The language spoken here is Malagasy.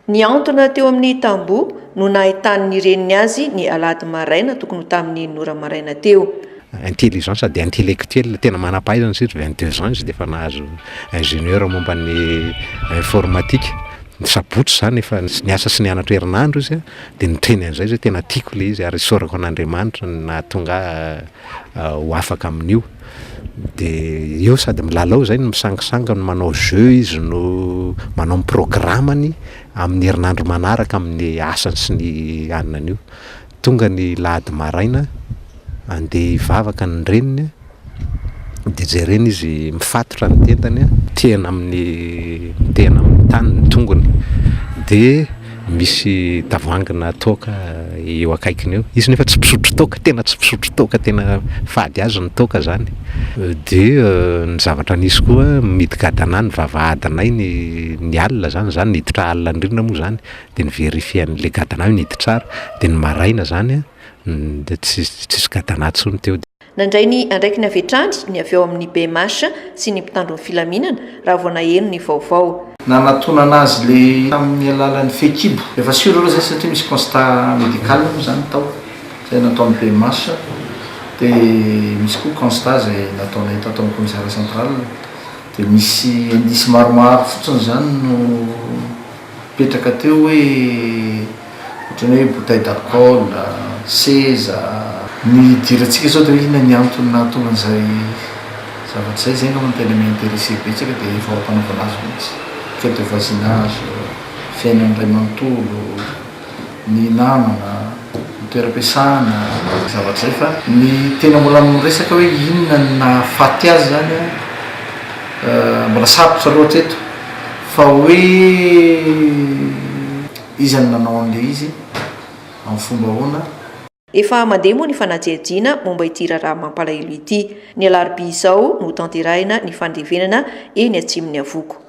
Ny antona teo amin'ny tamboho no nahitan'ny reniny azy ny alady maraina tokony ho tamin'ny nora maraina teo. Intelligence dia intellectuel tena manam-pahaizana sitry 22 ans izy dia efa nahazo ingénieur momba ny informatique. Sabotsy zany efa niasa sy nianatra herinandro izy dia niteny an'izay zay tena tiako le izy ary sorako an'Andriamanitra na tonga ho afaka amin'io. Dia eo sady milalao zay no misangisanga no manao jeu izy no manao programany amin'ny herinandro manaraka amin'ny asany sy ny anan'io. Tonga ny lahady maraina andeha hivavaka ny reniny dia jereny izy mifatotra ny tendany tena amin'ny tany ny tongony dia misy tavoangina toaka eo akaikiny eo. Izy nefa tsy mpisotro toaka, tena tsy mpisotro toaka, tena fady azy ny toaka zany. Dia ny zavatra nisy koa midika adana ny vavahadinay ny alina zany niditra alina indrindra moa zany dia ny verifian'le gadana niditra tsara dia ny maraina zany dia tsisy gadana tsony teo. Nandray ny andraikiny avy hatrany ny avy eo amin'ny BMH sy ny mpitandro ny filaminana raha vao naheno ny vaovao. Nanatonana azy le amin'ny alalan'ny fekibo efa sura aloha zay satria misy constat médical moa zany tao zay nataon'ny BMH dia misy koa constat zay nataonay tato amin'ny commissariat central dia misy indisy maromaro fotsiny zany no petraka teo hoe ohatran'ny hoe bouteille d'alcool, seza. Ny dirantsika zao dia inona ny antony nahatonga an'izay zavatra zay zay angamba tena mi-intéressé betsaka dia efa ampanaovana azy mihitsy. Fête de voisinage, fiainan'ny ray manontolo, ny namana, ny toeram-piasana, zavatra zay fa ny tena mbola miresaka hoe inona ny nahafaty azy zany mbola sarotra loatra eto fa hoe izy ny nanao an'ilay izy amin'ny fomba ahoana. Efa mandeha moa ny fanajerijina momba ity raharaha mampalahelo ity. Ny alarobia izao no tanterahina ny fandevenana eny atsimon'ny Avoko.